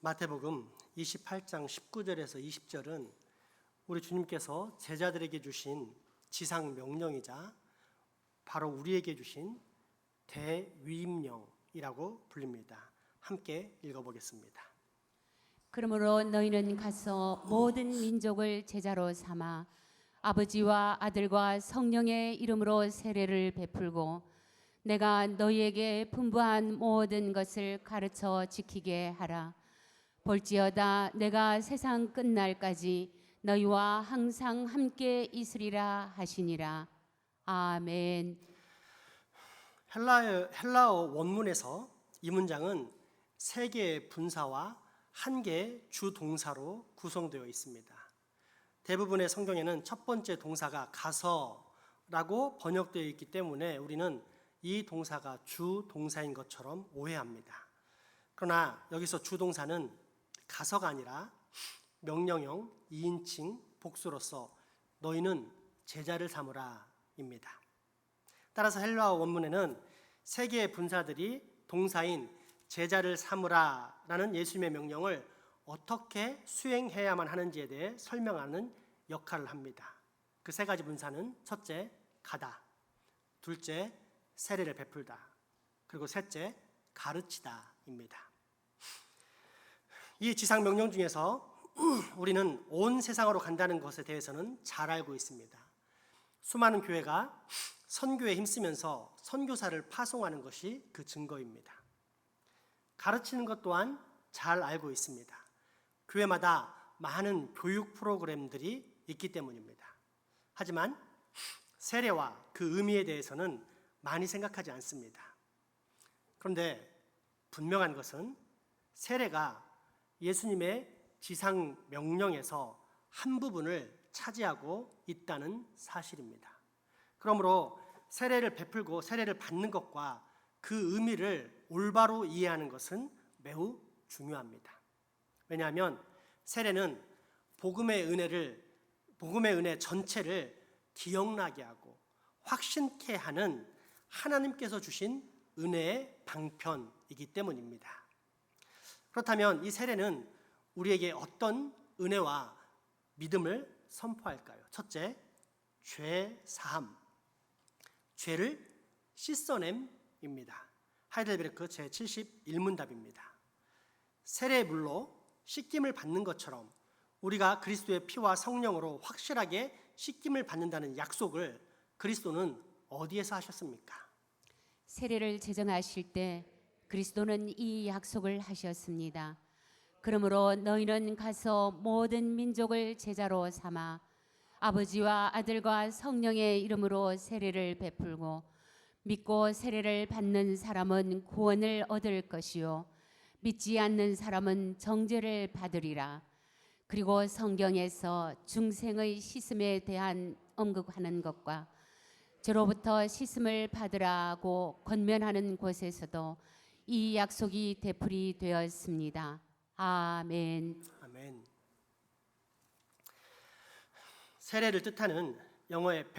마태복음 28장 19절에서 20절은 우리 주님께서 제자들에게 주신 지상 명령이자 바로 우리에게 주신 대위임령이라고 불립니다. 함께 읽어보겠습니다. 그러므로 너희는 가서 모든 민족을 제자로 삼아 아버지와 아들과 성령의 이름으로 세례를 베풀고 내가 너희에게 분부한 모든 것을 가르쳐 지키게 하라. 볼지어다 내가 세상 끝날까지 너희와 항상 함께 있으리라 하시니라. 아멘. 헬라어 원문에서 이 문장은 세 개의 분사와 한 개의 주동사로 구성되어 있습니다. 대부분의 성경에는 첫 번째 동사가 가서라고 번역되어 있기 때문에 우리는 이 동사가 주동사인 것처럼 오해합니다. 그러나 여기서 주동사는 가서가 아니라 명령형 2인칭 복수로서 너희는 제자를 삼으라입니다. 따라서 헬라어 원문에는 세 개의 분사들이 동사인 제자를 삼으라라는 예수님의 명령을 어떻게 수행해야만 하는지에 대해 설명하는 역할을 합니다. 그 세 가지 분사는 첫째, 가다, 둘째, 세례를 베풀다, 그리고 셋째, 가르치다입니다. 이 지상 명령 중에서 우리는 온 세상으로 간다는 것에 대해서는 잘 알고 있습니다. 수많은 교회가 선교에 힘쓰면서 선교사를 파송하는 것이 그 증거입니다. 가르치는 것 또한 잘 알고 있습니다. 교회마다 많은 교육 프로그램들이 있기 때문입니다. 하지만 세례와 그 의미에 대해서는 많이 생각하지 않습니다. 그런데 분명한 것은 세례가 예수님의 지상 명령에서 한 부분을 차지하고 있다는 사실입니다. 그러므로 세례를 베풀고 세례를 받는 것과 그 의미를 올바로 이해하는 것은 매우 중요합니다. 왜냐하면 세례는 복음의 은혜 전체를 기억나게 하고 확신케 하는 하나님께서 주신 은혜의 방편이기 때문입니다. 그렇다면 이 세례는 우리에게 어떤 은혜와 믿음을 선포할까요? 첫째, 죄 사함, 죄를 씻어냄입니다. 하이델베르크 제71문답입니다. 세례의 물로 씻김을 받는 것처럼 우리가 그리스도의 피와 성령으로 확실하게 씻김을 받는다는 약속을 그리스도는 어디에서 하셨습니까? 세례를 제정하실 때 그리스도는 이 약속을 하셨습니다. 그러므로 너희는 가서 모든 민족을 제자로 삼아 아버지와 아들과 성령의 이름으로 세례를 베풀고 믿고 세례를 받는 사람은 구원을 얻을 것이요 믿지 않는 사람은 정죄를 받으리라. 그리고 성경에서 중생의 씻음에 대한 언급하는 것과 저로부터 씻음을 받으라고 권면하는 곳에서도 이 약속이 되풀이 되었습니다. 아멘. 아멘. 세례를 뜻하는 영어의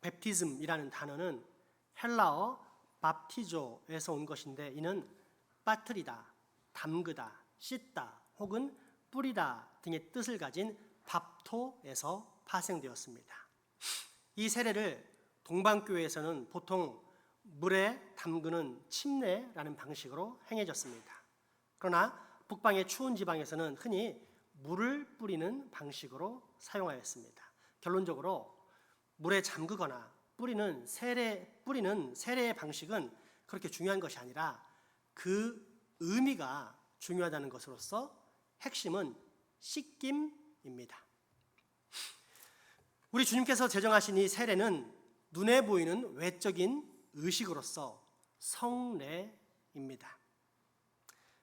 베프티즘이라는 단어는 헬라어 밥티조에서 온 것인데 이는 빠뜨리다, 담그다, 씻다 혹은 뿌리다 등의 뜻을 가진 밥토에서 파생되었습니다. 이 세례를 동방교회에서는 보통 물에 담그는 침례라는 방식으로 행해졌습니다. 그러나 북방의 추운 지방에서는 흔히 물을 뿌리는 방식으로 사용하였습니다. 결론적으로 물에 잠그거나 뿌리는 세례의 방식은 그렇게 중요한 것이 아니라 그 의미가 중요하다는 것으로서 핵심은 씻김입니다. 우리 주님께서 제정하신 이 세례는 눈에 보이는 외적인 의식으로서 성례입니다.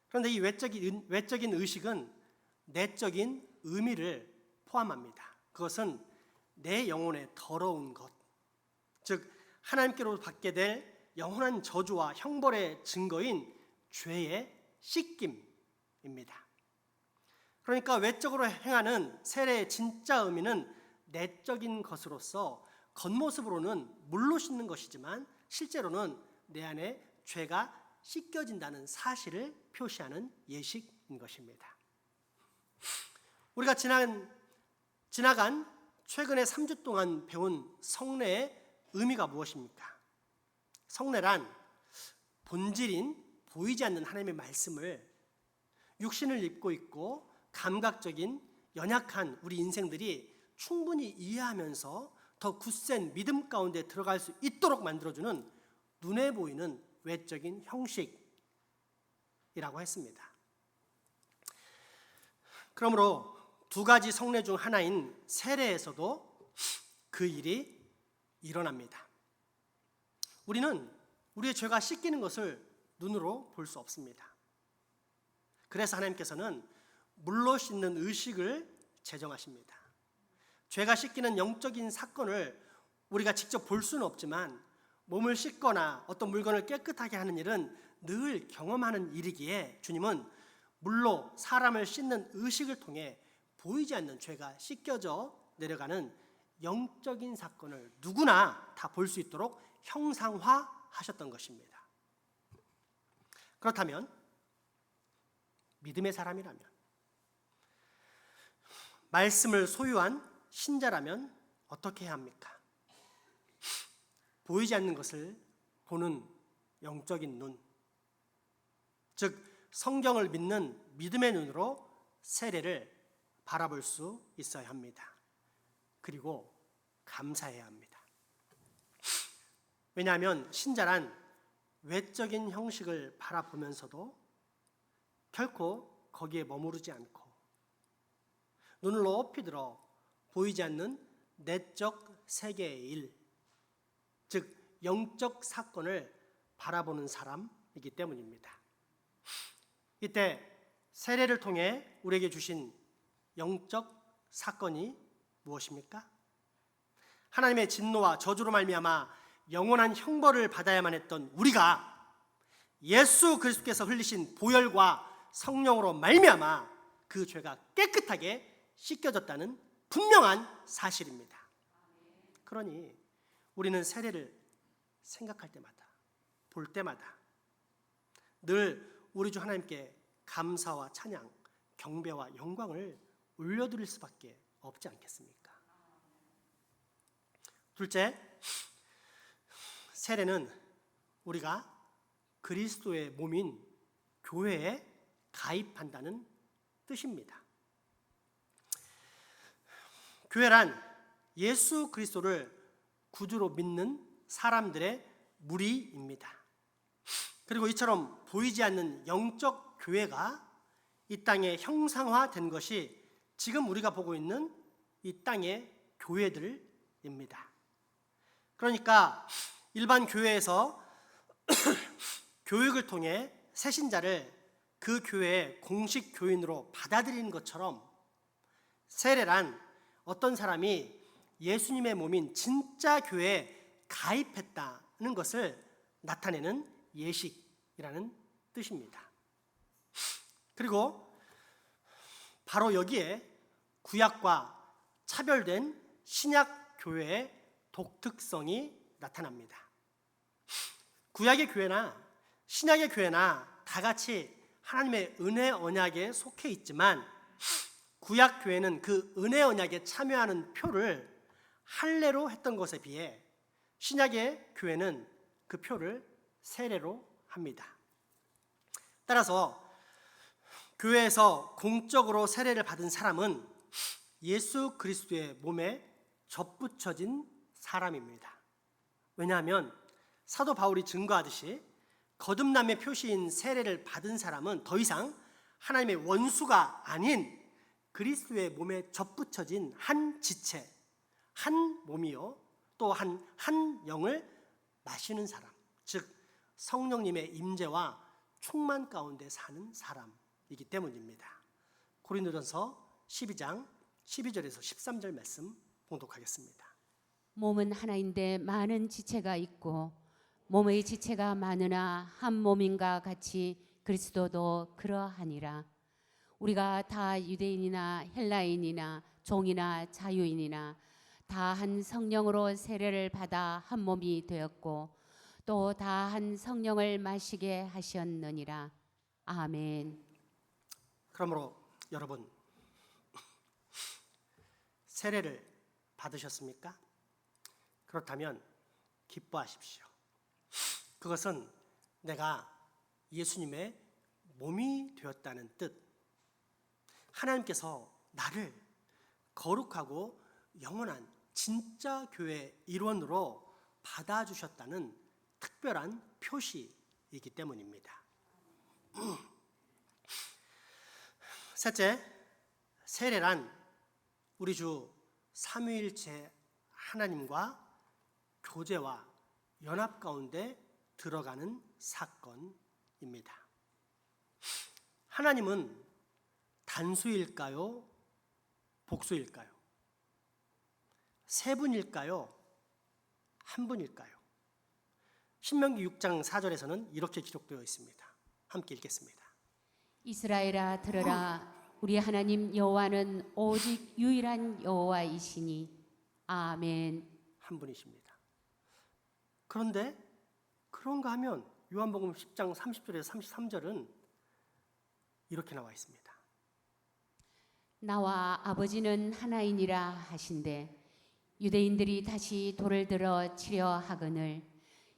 그런데 이 외적인 의식은 내적인 의미를 포함합니다. 그것은 내 영혼의 더러운 것, 즉 하나님께로 받게 될 영원한 저주와 형벌의 증거인 죄의 씻김입니다. 그러니까 외적으로 행하는 세례의 진짜 의미는 내적인 것으로서 겉모습으로는 물로 씻는 것이지만 실제로는 내 안에 죄가 씻겨진다는 사실을 표시하는 예식인 것입니다. 우리가 지나간 최근에 3주 동안 배운 성례의 의미가 무엇입니까? 성례란 본질인 보이지 않는 하나님의 말씀을 육신을 입고 있고 감각적인 연약한 우리 인생들이 충분히 이해하면서 더 굳센 믿음 가운데 들어갈 수 있도록 만들어주는 눈에 보이는 외적인 형식이라고 했습니다. 그러므로 두 가지 성례 중 하나인 세례에서도 그 일이 일어납니다. 우리는 우리의 죄가 씻기는 것을 눈으로 볼 수 없습니다. 그래서 하나님께서는 물로 씻는 의식을 제정하십니다. 죄가 씻기는 영적인 사건을 우리가 직접 볼 수는 없지만 몸을 씻거나 어떤 물건을 깨끗하게 하는 일은 늘 경험하는 일이기에 주님은 물로 사람을 씻는 의식을 통해 보이지 않는 죄가 씻겨져 내려가는 영적인 사건을 누구나 다 볼 수 있도록 형상화하셨던 것입니다. 그렇다면 믿음의 사람이라면, 말씀을 소유한 신자라면 어떻게 해야 합니까? 보이지 않는 것을 보는 영적인 눈, 즉 성경을 믿는 믿음의 눈으로 세례를 바라볼 수 있어야 합니다. 그리고 감사해야 합니다. 왜냐하면 신자란 외적인 형식을 바라보면서도 결코 거기에 머무르지 않고 눈을 높이 들어 보이지 않는 내적 세계의 일, 즉 영적 사건을 바라보는 사람이기 때문입니다. 이때 세례를 통해 우리에게 주신 영적 사건이 무엇입니까? 하나님의 진노와 저주로 말미암아 영원한 형벌을 받아야만 했던 우리가 예수 그리스도께서 흘리신 보혈과 성령으로 말미암아 그 죄가 깨끗하게 씻겨졌다는 분명한 사실입니다. 그러니 우리는 세례를 생각할 때마다, 볼 때마다 늘 우리 주 하나님께 감사와 찬양, 경배와 영광을 올려드릴 수밖에 없지 않겠습니까? 둘째, 세례는 우리가 그리스도의 몸인 교회에 가입한다는 뜻입니다. 교회란 예수 그리스도를 구주로 믿는 사람들의 무리입니다. 그리고 이처럼 보이지 않는 영적 교회가 이 땅에 형상화된 것이 지금 우리가 보고 있는 이 땅의 교회들입니다. 그러니까 일반 교회에서 교육을 통해 새신자를 그 교회의 공식 교인으로 받아들이는 것처럼 세례란 어떤 사람이 예수님의 몸인 진짜 교회에 가입했다는 것을 나타내는 예식이라는 뜻입니다. 그리고 바로 여기에 구약과 차별된 신약 교회의 독특성이 나타납니다. 구약의 교회나 신약의 교회나 다 같이 하나님의 은혜 언약에 속해 있지만 구약 교회는 그 은혜 언약에 참여하는 표를 할례로 했던 것에 비해 신약의 교회는 그 표를 세례로 합니다. 따라서 교회에서 공적으로 세례를 받은 사람은 예수 그리스도의 몸에 접붙여진 사람입니다. 왜냐하면 사도 바울이 증거하듯이 거듭남의 표시인 세례를 받은 사람은 더 이상 하나님의 원수가 아닌 그리스도의 몸에 접붙여진 한 지체, 한 몸이요 또 한 영을 마시는 사람, 즉 성령님의 임재와 충만 가운데 사는 사람이기 때문입니다. 고린도전서 12장 12절에서 13절 말씀 봉독하겠습니다. 몸은 하나인데 많은 지체가 있고 몸의 지체가 많으나 한 몸인가 같이 그리스도도 그러하니라. 우리가 다 유대인이나 헬라인이나 종이나 자유인이나 다 한 성령으로 세례를 받아 한 몸이 되었고 또 다한 성령을 마시게 하셨느니라. 아멘. 그러므로 여러분, 세례를 받으셨습니까? 그렇다면 기뻐하십시오. 그것은 내가 예수님의 몸이 되었다는 뜻, 하나님께서 나를 거룩하고 영원한 진짜 교회의 일원으로 받아주셨다는 특별한 표시이기 때문입니다. 셋째, 세례란 우리 주 삼위일체 하나님과 교제와 연합 가운데 들어가는 사건입니다. 하나님은 단수일까요? 복수일까요? 세 분일까요? 한 분일까요? 신명기 6장 4절에서는 이렇게 기록되어 있습니다. 함께 읽겠습니다. 이스라엘아 들으라. 우리 하나님 여호와는 오직 유일한 여호와이시니. 아멘. 한 분이십니다. 그런데 그런가 하면 요한복음 10장 30절에서 33절은 이렇게 나와 있습니다. 나와 아버지는 하나이니라 하신대 유대인들이 다시 돌을 들어 치려 하거늘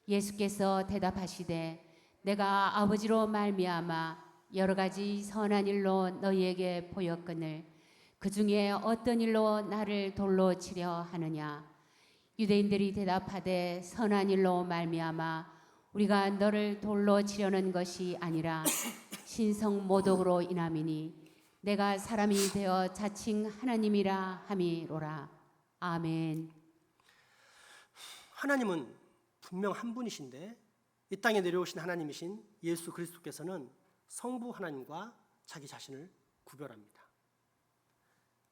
예수께서 대답하시되 내가 아버지로 말미암아 여러 가지 선한 일로 너희에게 보였거늘 그 중에 어떤 일로 나를 돌로 치려 하느냐. 유대인들이 대답하되 선한 일로 말미암아 우리가 너를 돌로 치려는 것이 아니라 신성 모독으로 인함이니 내가 사람이 되어 자칭 하나님이라 함이로라. 아멘. 하나님은 분명 한 분이신데 이 땅에 내려오신 하나님이신 예수 그리스도께서는 성부 하나님과 자기 자신을 구별합니다.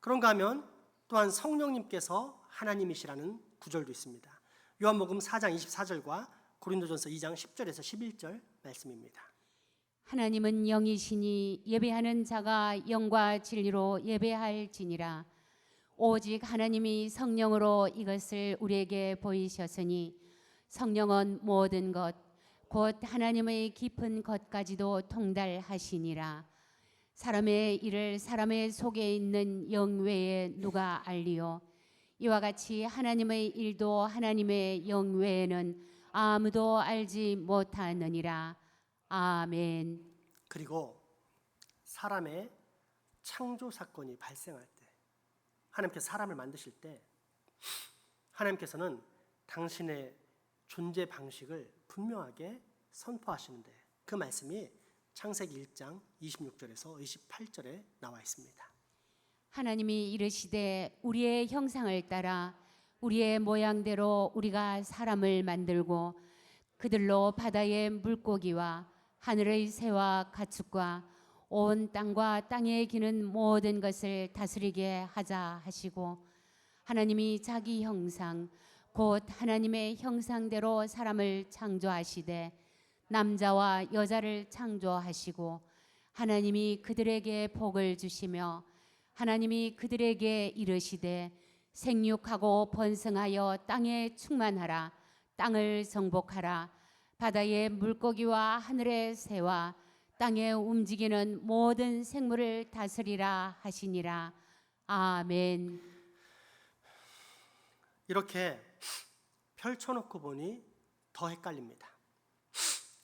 그런가 하면 또한 성령님께서 하나님이시라는 구절도 있습니다. 요한복음 4장 24절과 고린도전서 2장 10절에서 11절 말씀입니다. 하나님은 영이시니 예배하는 자가 영과 진리로 예배할지니라. 오직 하나님이 성령으로 이것을 우리에게 보이셨으니 성령은 모든 것 곧 하나님의 깊은 것까지도 통달하시니라. 사람의 일을 사람의 속에 있는 영 외에 누가 알리요. 이와 같이 하나님의 일도 하나님의 영 외에는 아무도 알지 못하느니라. 아멘. 그리고 사람의 창조 사건이 발생할 때 하나님께서 사람을 만드실 때 하나님께서는 당신의 존재 방식을 분명하게 선포하시는데 그 말씀이 창세기 1장 26절에서 28절에 나와 있습니다. 하나님이 이르시되 우리의 형상을 따라 우리의 모양대로 우리가 사람을 만들고 그들로 바다의 물고기와 하늘의 새와 가축과 온 땅과 땅에 기는 모든 것을 다스리게 하자 하시고 하나님이 자기 형상 곧 하나님의 형상대로 사람을 창조하시되 남자와 여자를 창조하시고 하나님이 그들에게 복을 주시며 하나님이 그들에게 이르시되 생육하고 번성하여 땅에 충만하라. 땅을 정복하라. 바다의 물고기와 하늘의 새와 땅에 움직이는 모든 생물을 다스리라 하시니라. 아멘. 이렇게 펼쳐놓고 보니 더 헷갈립니다.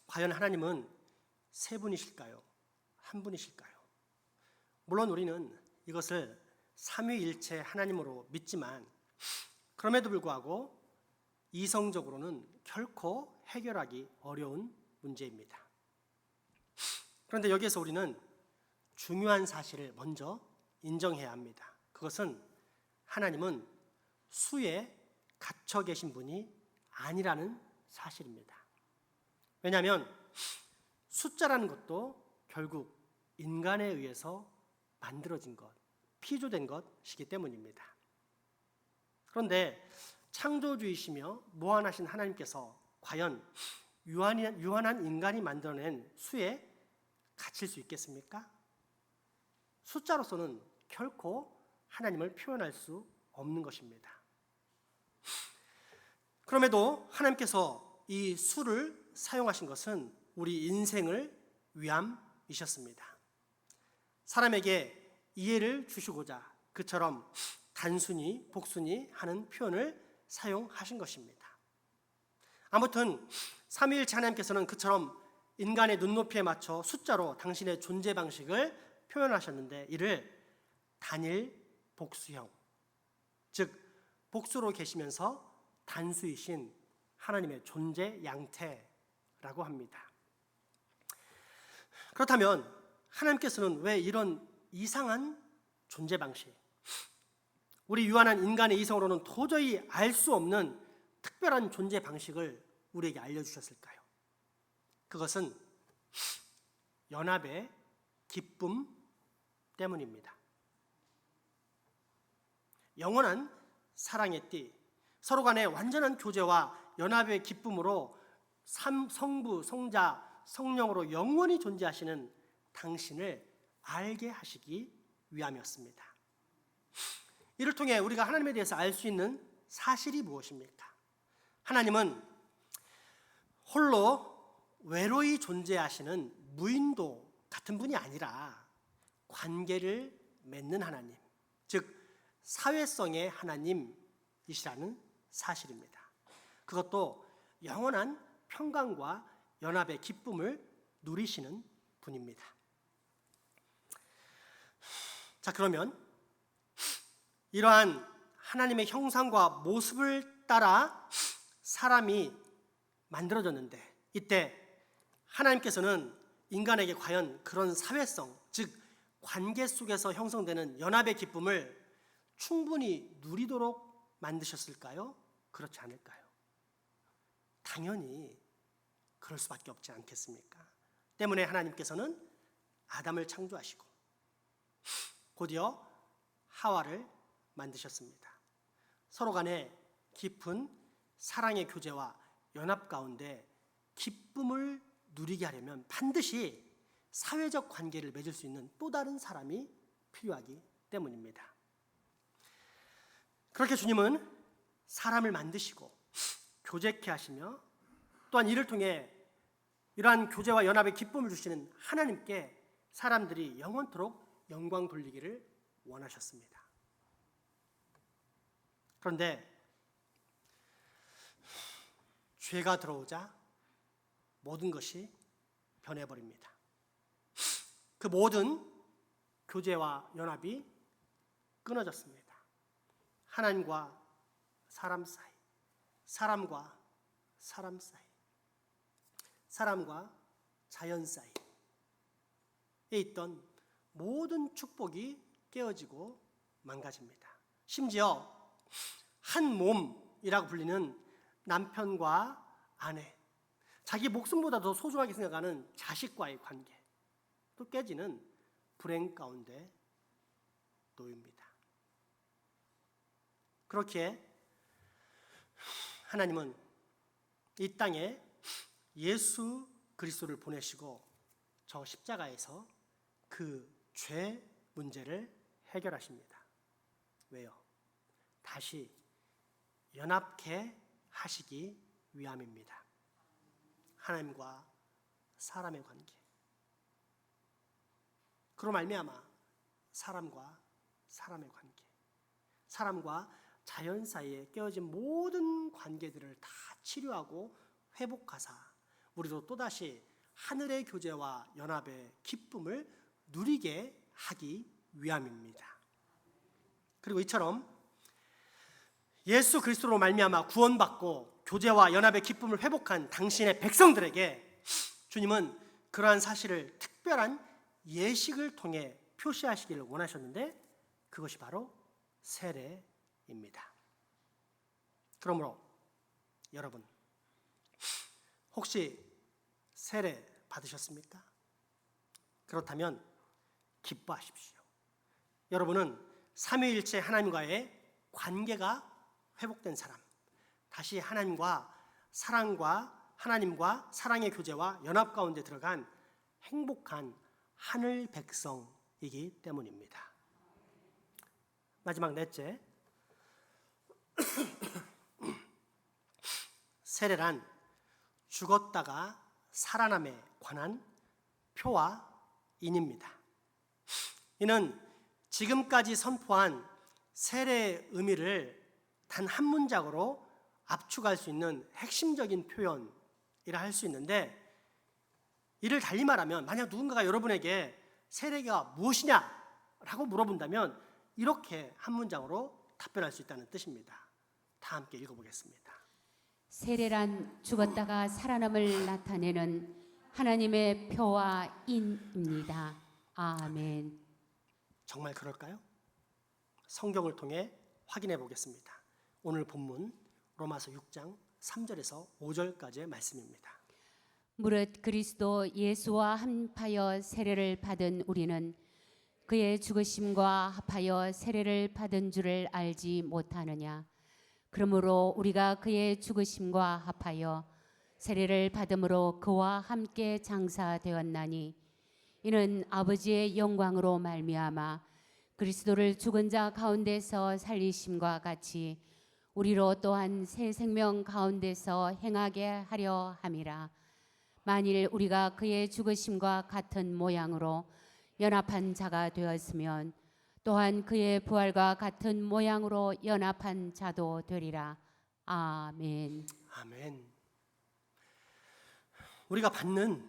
과연 하나님은 세 분이실까요? 한 분이실까요? 물론 우리는 이것을 삼위일체 하나님으로 믿지만 그럼에도 불구하고 이성적으로는 결코 해결하기 어려운 문제입니다. 그런데 여기에서 우리는 중요한 사실을 먼저 인정해야 합니다. 그것은 하나님은 수에 갇혀 계신 분이 아니라는 사실입니다. 왜냐하면 숫자라는 것도 결국 인간에 의해서 만들어진 것, 피조된 것이기 때문입니다. 그런데 창조주이시며 무한하신 하나님께서 과연 유한한 인간이 만들어낸 수에 갇힐 수 있겠습니까? 숫자로서는 결코 하나님을 표현할 수 없는 것입니다. 그럼에도 하나님께서 이 수를 사용하신 것은 우리 인생을 위함이셨습니다. 사람에게 이해를 주시고자 그처럼 단순히 복순히 하는 표현을 사용하신 것입니다. 아무튼 삼위일체 하나님께서는 그처럼 인간의 눈높이에 맞춰 숫자로 당신의 존재 방식을 표현하셨는데 이를 단일 복수형, 즉 복수로 계시면서 단수이신 하나님의 존재 양태라고 합니다. 그렇다면 하나님께서는 왜 이런 이상한 존재 방식, 우리 유한한 인간의 이성으로는 도저히 알 수 없는 특별한 존재 방식을 우리에게 알려주셨을까요? 그것은 연합의 기쁨 때문입니다. 영원한 사랑의 띠, 서로 간의 완전한 교제와 연합의 기쁨으로 성부, 성자, 성령으로 영원히 존재하시는 당신을 알게 하시기 위함이었습니다. 이를 통해 우리가 하나님에 대해서 알 수 있는 사실이 무엇입니까? 하나님은 홀로 외로이 존재하시는 무인도 같은 분이 아니라 관계를 맺는 하나님, 즉 사회성의 하나님이시라는 사실입니다. 그것도 영원한 평강과 연합의 기쁨을 누리시는 분입니다. 자, 그러면 이러한 하나님의 형상과 모습을 따라 사람이 만들어졌는데 이때 하나님께서는 인간에게 과연 그런 사회성, 즉 관계 속에서 형성되는 연합의 기쁨을 충분히 누리도록 만드셨을까요? 그렇지 않을까요? 당연히 그럴 수밖에 없지 않겠습니까? 때문에 하나님께서는 아담을 창조하시고 곧이어 하와를 만드셨습니다. 서로 간에 깊은 사랑의 교제와 연합 가운데 기쁨을 누리게 하려면 반드시 사회적 관계를 맺을 수 있는 또 다른 사람이 필요하기 때문입니다. 그렇게 주님은 사람을 만드시고 교제케 하시며 또한 이를 통해 이러한 교제와 연합의 기쁨을 주시는 하나님께 사람들이 영원토록 영광 돌리기를 원하셨습니다. 그런데 죄가 들어오자 모든 것이 변해버립니다. 그 모든 교제와 연합이 끊어졌습니다. 하나님과 사람 사이, 사람과 사람 사이, 사람과 자연 사이에 있던 모든 축복이 깨어지고 망가집니다. 심지어 한 몸이라고 불리는 남편과 아내, 자기 목숨보다 더 소중하게 생각하는 자식과의 관계, 또 깨지는 불행 가운데 놓입니다. 그렇게 하나님은 이 땅에 예수 그리스도를 보내시고 저 십자가에서 그 죄 문제를 해결하십니다. 왜요? 다시 연합케 하시기 위함입니다. 하나님과 사람의 관계, 그로 말미암아 사람과 사람의 관계, 사람과 자연 사이에 깨어진 모든 관계들을 다 치료하고 회복하사 우리도 또다시 하늘의 교제와 연합의 기쁨을 누리게 하기 위함입니다. 그리고 이처럼 예수 그리스도로 말미암아 구원받고 교제와 연합의 기쁨을 회복한 당신의 백성들에게 주님은 그러한 사실을 특별한 예식을 통해 표시하시기를 원하셨는데 그것이 바로 세례입니다. 그러므로 여러분, 혹시 세례 받으셨습니까? 그렇다면 기뻐하십시오. 여러분은 삼위일체 하나님과의 관계가 회복된 사람, 다시 하나님과 하나님과 사랑의 교제와 연합 가운데 들어간 행복한 하늘 백성이기 때문입니다. 마지막 넷째, 세례란 죽었다가 살아남에 관한 표와 인입니다. 이는 지금까지 선포한 세례의 의미를 단 한 문장으로 압축할 수 있는 핵심적인 표현이라 할 수 있는데, 이를 달리 말하면 만약 누군가가 여러분에게 세례가 무엇이냐 라고 물어본다면 이렇게 한 문장으로 답변할 수 있다는 뜻입니다. 다 함께 읽어보겠습니다. 세례란 죽었다가 살아남을 나타내는 하나님의 표와 인입니다. 아멘. 정말 그럴까요? 성경을 통해 확인해 보겠습니다. 오늘 본문 로마서 6장 3절에서 5절까지의 말씀입니다. 무릇 그리스도 예수와 합하여 세례를 받은 우리는 그의 죽으심과 합하여 세례를 받은 줄을 알지 못하느냐. 그러므로 우리가 그의 죽으심과 합하여 세례를 받음으로 그와 함께 장사되었나니, 이는 아버지의 영광으로 말미암아 그리스도를 죽은 자 가운데서 살리심과 같이 우리로 또한 새 생명 가운데서 행하게 하려 함이라. 만일 우리가 그의 죽으심과 같은 모양으로 연합한 자가 되었으면 또한 그의 부활과 같은 모양으로 연합한 자도 되리라. 아멘. 아멘. 우리가 받는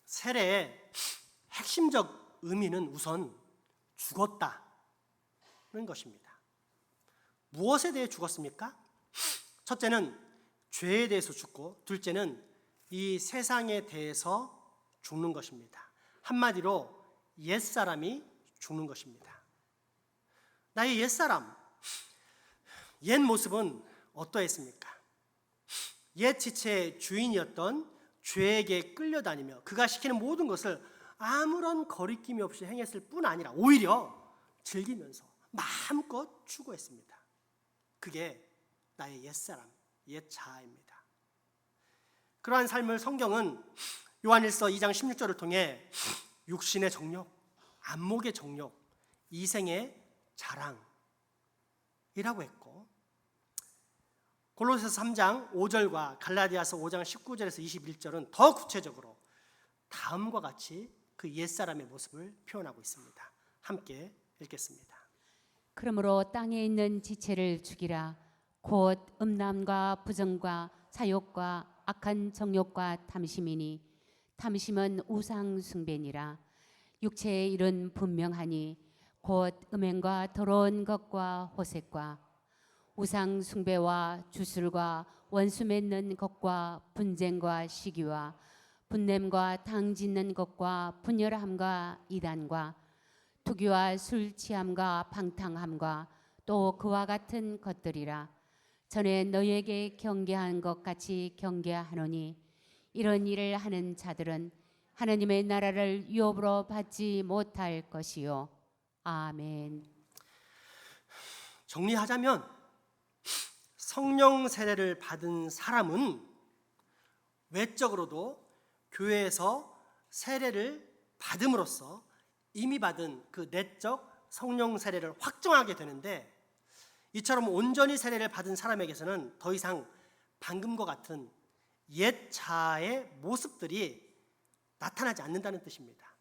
세례의 핵심적 의미는 우선 죽었다는 것입니다. 무엇에 대해 죽었습니까? 첫째는 죄에 대해서 죽고, 둘째는 이 세상에 대해서 죽는 것입니다. 한마디로 옛사람이 죽는 것입니다. 나의 옛사람, 옛 모습은 어떠했습니까? 옛 지체의 주인이었던 죄에게 끌려다니며 그가 시키는 모든 것을 아무런 거리낌이 없이 행했을 뿐 아니라 오히려 즐기면서 마음껏 추구했습니다. 그게 나의 옛사람, 옛자아입니다. 그러한 삶을 성경은 요한일서 2장 16절을 통해 육신의 정욕, 안목의 정욕, 이생의 자랑이라고 했고, 골로새서 3장 5절과 갈라디아서 5장 19절에서 21절은 더 구체적으로 다음과 같이 그 옛사람의 모습을 표현하고 있습니다. 함께 읽겠습니다. 그러므로 땅에 있는 지체를 죽이라. 곧 음란과 부정과 사욕과 악한 정욕과 탐심이니, 탐심은 우상 숭배니라. 육체의 일은 분명하니 곧 음행과 더러운 것과 호색과 우상 숭배와 주술과 원수 맺는 것과 분쟁과 시기와 분냄과 당 짓는 것과 분열함과 이단과 투기와 술 취함과 방탕함과 또 그와 같은 것들이라. 전에 너희에게 경계한 것 같이 경계하노니, 이런 일을 하는 자들은 하나님의 나라를 유업으로 받지 못할 것이요. 아멘. 정리하자면 성령 세례를 받은 사람은 외적으로도 교회에서 세례를 받음으로써 이미 받은 그 내적 성령 세례를 확정하게 되는데, 이처럼 온전히 세례를 받은 사람에게서는 더 이상 방금과 같은 옛 자아의 모습들이 나타나지 않는다는 뜻입니다.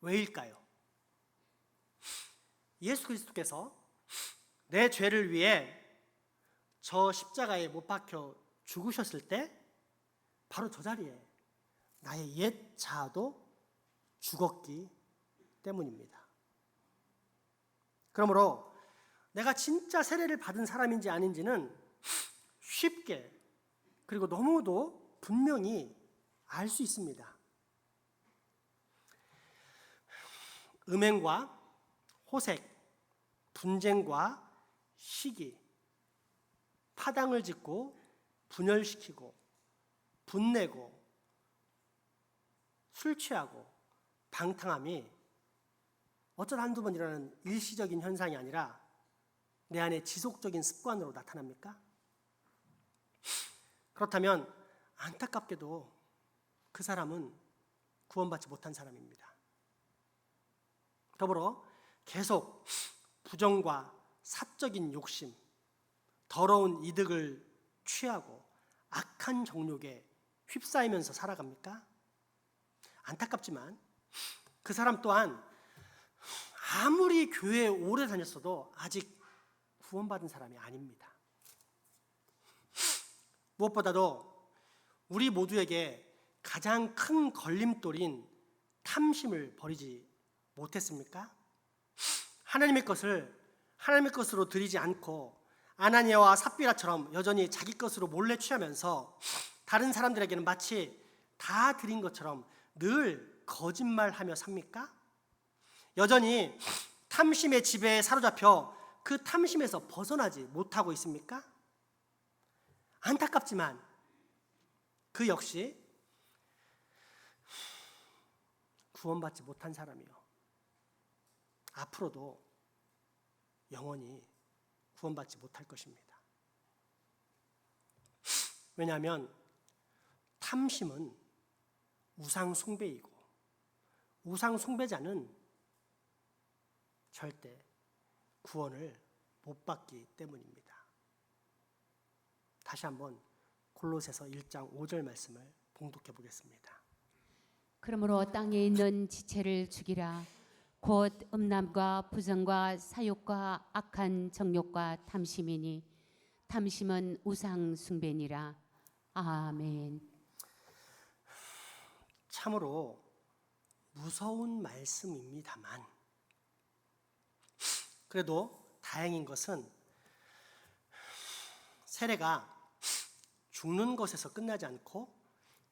왜일까요? 예수 그리스도께서 내 죄를 위해 저 십자가에 못 박혀 죽으셨을 때 바로 저 자리에 나의 옛 자아도 죽었기 때문입니다. 그러므로 내가 진짜 세례를 받은 사람인지 아닌지는 쉽게, 그리고 너무도 분명히 알 수 있습니다. 음행과 호색, 분쟁과 시기, 파당을 짓고 분열시키고 분내고 술 취하고 방탕함이 어쩌다 한두 번 일어나는 일시적인 현상이 아니라 내 안에 지속적인 습관으로 나타납니까? 그렇다면 안타깝게도 그 사람은 구원받지 못한 사람입니다. 더불어 계속 부정과 사적인 욕심, 더러운 이득을 취하고 악한 정욕에 휩싸이면서 살아갑니까? 안타깝지만 그 사람 또한 아무리 교회에 오래 다녔어도 아직 구원받은 사람이 아닙니다. 무엇보다도 우리 모두에게 가장 큰 걸림돌인 탐심을 버리지 못했습니까? 하나님의 것을 하나님의 것으로 드리지 않고 아나니아와 삽비라처럼 여전히 자기 것으로 몰래 취하면서 다른 사람들에게는 마치 다 드린 것처럼 늘 거짓말하며 삽니까? 여전히 탐심의 지배에 사로잡혀 그 탐심에서 벗어나지 못하고 있습니까? 안타깝지만 그 역시 구원받지 못한 사람이요, 앞으로도 영원히 구원받지 못할 것입니다. 왜냐하면 탐심은 우상 숭배이고 우상 숭배자는 절대 구원을 못 받기 때문입니다. 다시 한번 골로새서 1장 5절 말씀을 봉독해 보겠습니다. 그러므로 땅에 있는 지체를 죽이라. 곧 음란과 부정과 사욕과 악한 정욕과 탐심이니 탐심은 우상 숭배니라. 아멘. 참으로 무서운 말씀입니다만 그래도 다행인 것은 세례가 죽는 것에서 끝나지 않고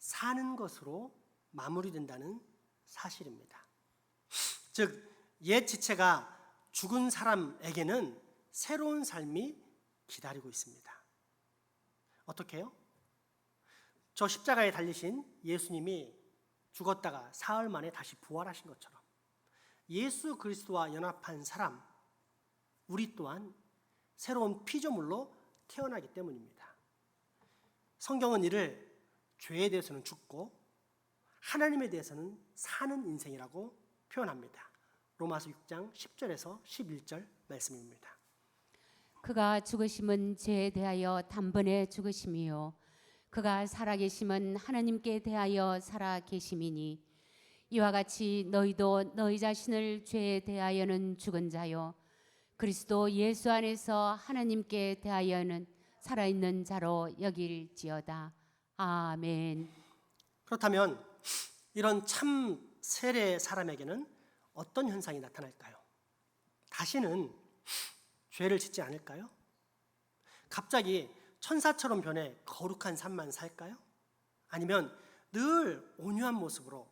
사는 것으로 마무리된다는 사실입니다. 즉 옛 지체가 죽은 사람에게는 새로운 삶이 기다리고 있습니다. 어떻게요? 저 십자가에 달리신 예수님이 죽었다가 사흘 만에 다시 부활하신 것처럼 예수 그리스도와 연합한 사람, 우리 또한 새로운 피조물로 태어나기 때문입니다. 성경은 이를 죄에 대해서는 죽고 하나님에 대해서는 사는 인생이라고 표현합니다. 로마서 6장 10절에서 11절 말씀입니다. 그가 죽으심은 죄에 대하여 단번에 죽으심이요 그가 살아계심은 하나님께 대하여 살아계심이니 이와 같이 너희도 너희 자신을 죄에 대하여는 죽은 자요 그리스도 예수 안에서 하나님께 대하여는 살아있는 자로 여길지어다. 아멘. 그렇다면 이런 참 세례 사람에게는 어떤 현상이 나타날까요? 다시는 죄를 짓지 않을까요? 갑자기 천사처럼 변해 거룩한 삶만 살까요? 아니면 늘 온유한 모습으로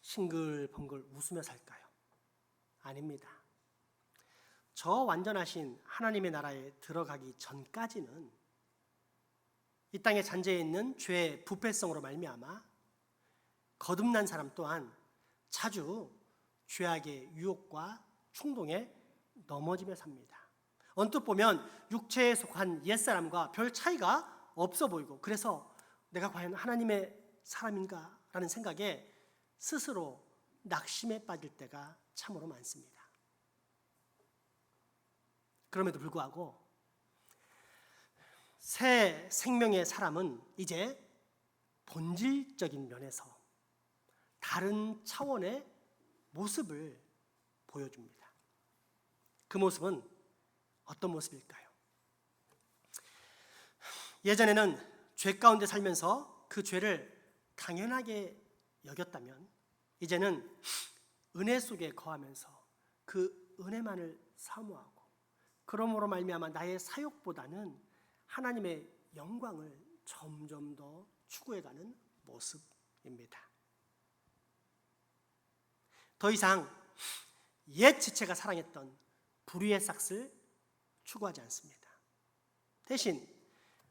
싱글벙글 웃으며 살까요? 아닙니다. 저 완전하신 하나님의 나라에 들어가기 전까지는 이 땅의 잔재에 있는 죄의 부패성으로 말미암아 거듭난 사람 또한 자주 죄악의 유혹과 충동에 넘어지며 삽니다. 언뜻 보면 육체에 속한 옛사람과 별 차이가 없어 보이고 그래서 내가 과연 하나님의 사람인가 라는 생각에 스스로 낙심에 빠질 때가 참으로 많습니다. 그럼에도 불구하고 새 생명의 사람은 이제 본질적인 면에서 다른 차원의 모습을 보여줍니다. 그 모습은 어떤 모습일까요? 예전에는 죄 가운데 살면서 그 죄를 당연하게 여겼다면 이제는 은혜 속에 거하면서 그 은혜만을 사모하고 그러므로 말미암아 나의 사욕보다는 하나님의 영광을 점점 더 추구해가는 모습입니다. 더 이상 옛 지체가 사랑했던 불의의 싹을 추구하지 않습니다. 대신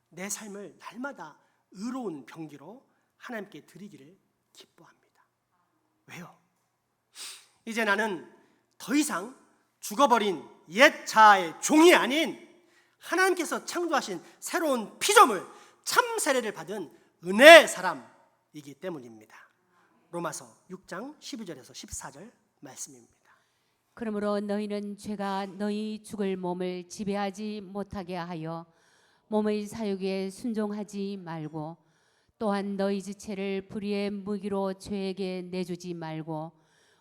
내 삶을 날마다 의로운 병기로 하나님께 드리기를 기뻐합니다. 왜요? 이제 나는 더 이상 죽어버린 옛 자아의 종이 아닌 하나님께서 창조하신 새로운 피조물 참 세례를 받은 은혜의 사람이기 때문입니다. 로마서 6장 12절에서 14절 말씀입니다. 그러므로 너희는 죄가 너희 죽을 몸을 지배하지 못하게 하여 몸의 사욕에 순종하지 말고 또한 너희 지체를 불의의 무기로 죄에게 내주지 말고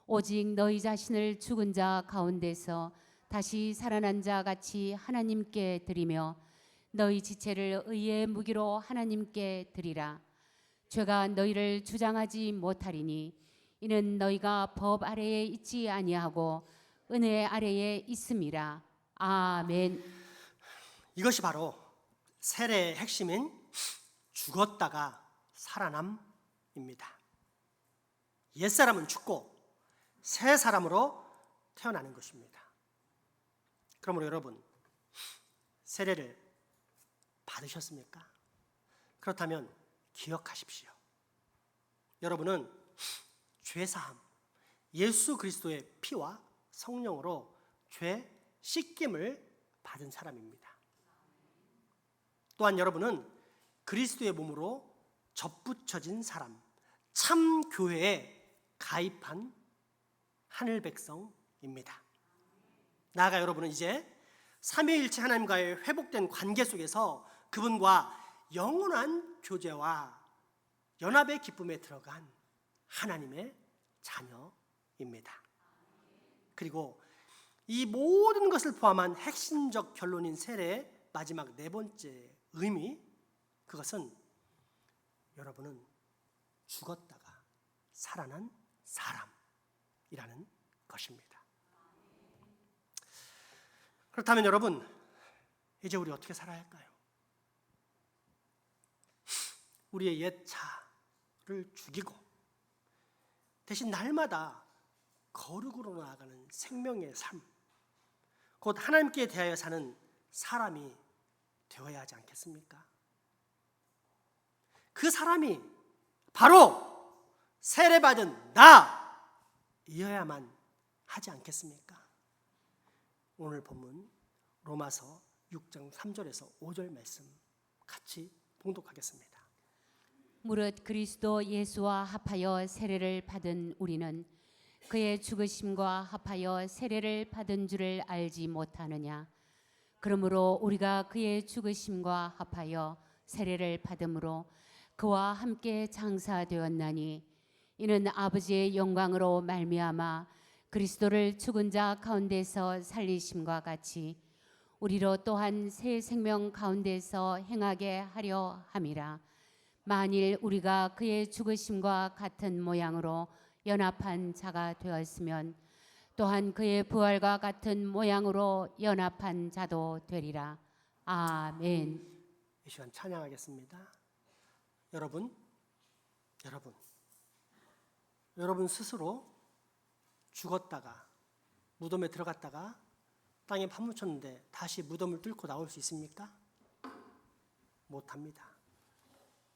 오직 너희 자신을 죽은 자 가운데서 다시 살아난 자 같이 하나님께 드리며 너희 지체를 의의 무기로 하나님께 드리라. 죄가 너희를 주장하지 못하리니 이는 너희가 법 아래에 있지 아니하고 은혜 아래에 있음이라. 아멘. 이것이 바로 세례의 핵심인 죽었다가 살아남입니다. 옛사람은 죽고 새 사람으로 태어나는 것입니다. 그러므로 여러분, 세례를 받으셨습니까? 그렇다면 기억하십시오. 여러분은 죄사함, 예수 그리스도의 피와 성령으로 죄 씻김을 받은 사람입니다. 또한 여러분은 그리스도의 몸으로 접붙여진 사람, 참 교회에 가입한 하늘 백성입니다. 나아가 여러분은 이제 삼위일체 하나님과의 회복된 관계 속에서 그분과 영원한 교제와 연합의 기쁨에 들어간 하나님의 자녀입니다. 그리고 이 모든 것을 포함한 핵심적 결론인 세례의 마지막 네 번째 의미, 그것은 여러분은 죽었다가 살아난 사람이라는 것입니다. 그렇다면 여러분, 이제 우리 어떻게 살아야 할까요? 우리의 옛 자를 죽이고 대신 날마다 거룩으로 나아가는 생명의 삶, 곧 하나님께 대하여 사는 사람이 되어야 하지 않겠습니까? 그 사람이 바로 세례받은 나이어야만 하지 않겠습니까? 오늘 본문 로마서 6장 3절에서 5절 말씀 같이 봉독하겠습니다. 무릇 그리스도 예수와 합하여 세례를 받은 우리는 그의 죽으심과 합하여 세례를 받은 줄을 알지 못하느냐. 그러므로 우리가 그의 죽으심과 합하여 세례를 받음으로 그와 함께 장사되었나니 이는 아버지의 영광으로 말미암아 그리스도를 죽은 자 가운데서 살리심과 같이 우리로 또한 새 생명 가운데서 행하게 하려 함이라. 만일 우리가 그의 죽으심과 같은 모양으로 연합한 자가 되었으면 또한 그의 부활과 같은 모양으로 연합한 자도 되리라. 아멘. 이 시간 찬양하겠습니다. 여러분 스스로 죽었다가 무덤에 들어갔다가 땅에 파묻혔는데 다시 무덤을 뚫고 나올 수 있습니까? 못합니다.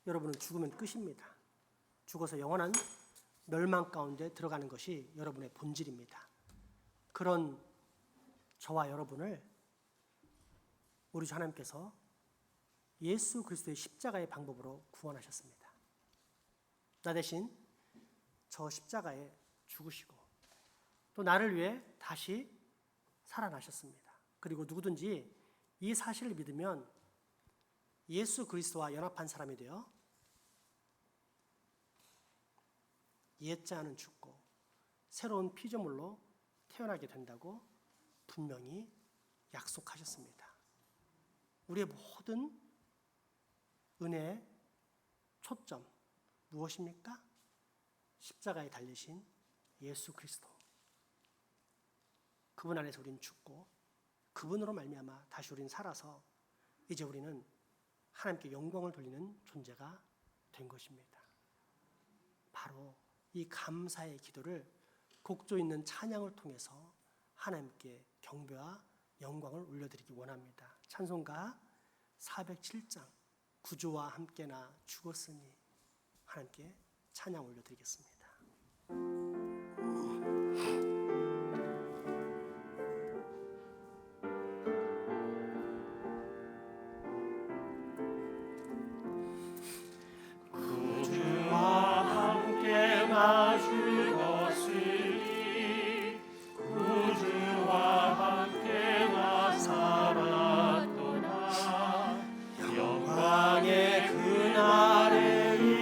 여러분은 죽으면 끝입니다. 죽어서 영원한 멸망 가운데 들어가는 것이 여러분의 본질입니다. 그런 저와 여러분을 우리 주 하나님께서 예수 그리스도의 십자가의 방법으로 구원하셨습니다. 나 대신 저 십자가에 죽으시고 또 나를 위해 다시 살아나셨습니다. 그리고 누구든지 이 사실을 믿으면 예수 그리스도와 연합한 사람이 되어 옛자는 죽고 새로운 피조물로 태어나게 된다고 분명히 약속하셨습니다. 우리의 모든 은혜의 초점 무엇입니까? 십자가에 달리신 예수 그리스도. 그분 안에서 우리는 죽고 그분으로 말미암아 다시 우리는 살아서 이제 우리는 하나님께 영광을 돌리는 존재가 된 것입니다. 바로 이 감사의 기도를 곡조 있는 찬양을 통해서 하나님께 경배와 영광을 올려드리기 원합니다. 찬송가 407장 구주와 함께나 죽었으니 하나님께 찬양 올려드리겠습니다. 영광의 그날에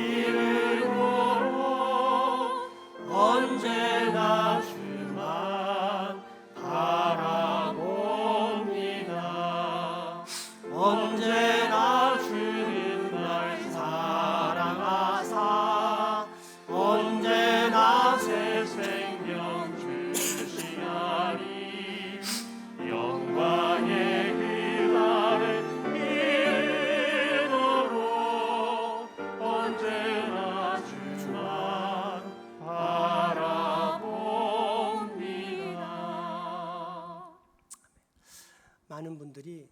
많은 분들이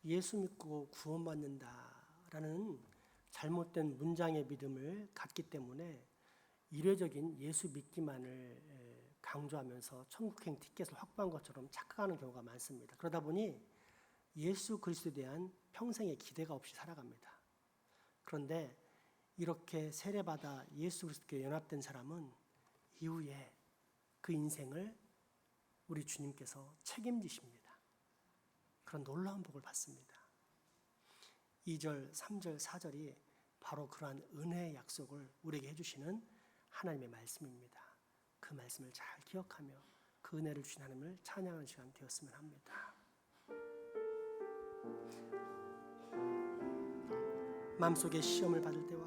예수 믿고 구원받는다라는 잘못된 문장의 믿음을 갖기 때문에 일회적인 예수 믿기만을 강조하면서 천국행 티켓을 확보한 것처럼 착각하는 경우가 많습니다. 그러다 보니 예수 그리스도에 대한 평생의 기대가 없이 살아갑니다. 그런데 이렇게 세례받아 예수 그리스도께 연합된 사람은 이후에 그 인생을 우리 주님께서 책임지십니다. 그런 놀라운 복을 받습니다. 2절, 3절, 4절이 바로 그러한 은혜의 약속을 우리에게 해주시는 하나님의 말씀입니다. 그 말씀을 잘 기억하며 그 은혜를 주신 하나님을 찬양하는 시간 되었으면 합니다. 마음속에 시험을 받을 때와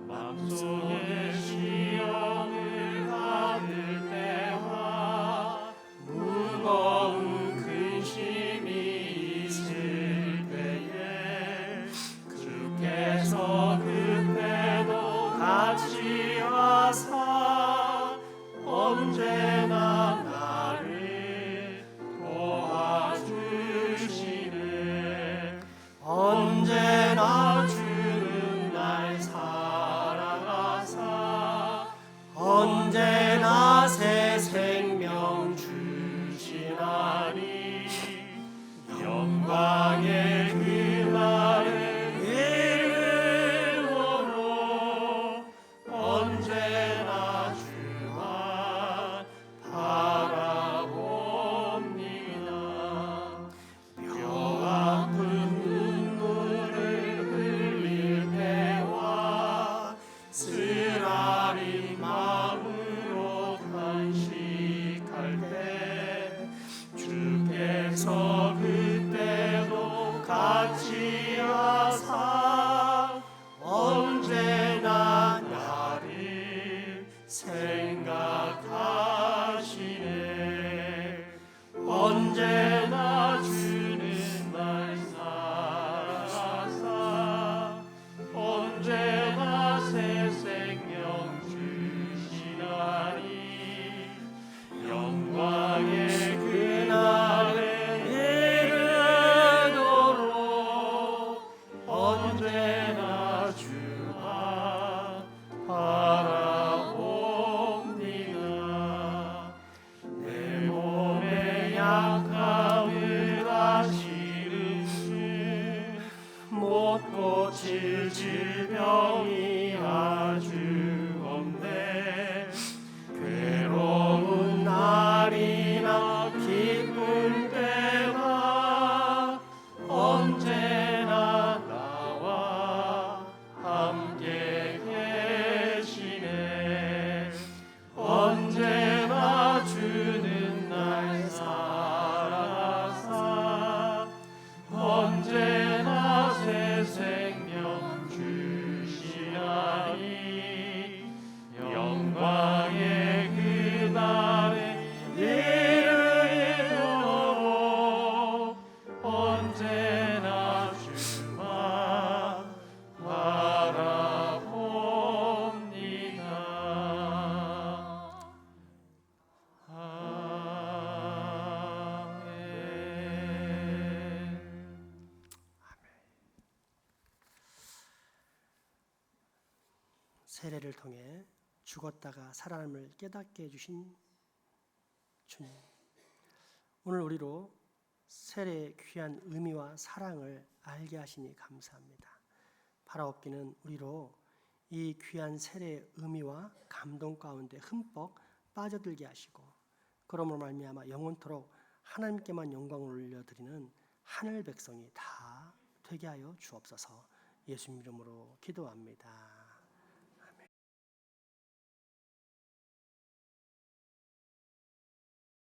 마음속에 시험을 받을 때와 무거운 근심이 있을 때에 주께서 그때도 같이 하사 언제나 나를 도와주시네. 언제나 주는 날 사랑하사 언제나 새 생명 주시나니 영광의 그날을 이루므로 언제나 주만 바라봅니다. 뼈 아픈 눈물을 흘릴 때와 쓰라린 마음으로 탄식할 때 주께서 그때도 같이 하사 언제나 나를 생각하시네. 언제나 주는 날 사랑하사 언제나 새 생명 주시나니 영광의 그날에 이르도록 언제나 주만 바라봅니다. 내 몸의 약함을 아시는 주 못 고칠 질병이 아주 없네. 괴로운 날이나 기쁜 때나 언제나 나와 함께 계시네. 언제나 주는 날 사랑하사 언제나 새 생명 주시나니 영광의 그날에 이르도록 언제나 주만 바라봅니다. 아멘. 세례를 통해 죽었다가 살아남을 깨닫게 해주신 주님, 오늘 우리로 세례의 귀한 의미와 사랑을 알게 하시니 감사합니다. 바라옵기는 우리로 이 귀한 세례의 의미와 감동 가운데 흠뻑 빠져들게 하시고 그러므로 말미암아 영원토록 하나님께만 영광을 올려드리는 하늘 백성이 다 되게 하여 주옵소서. 예수님 이름으로 기도합니다.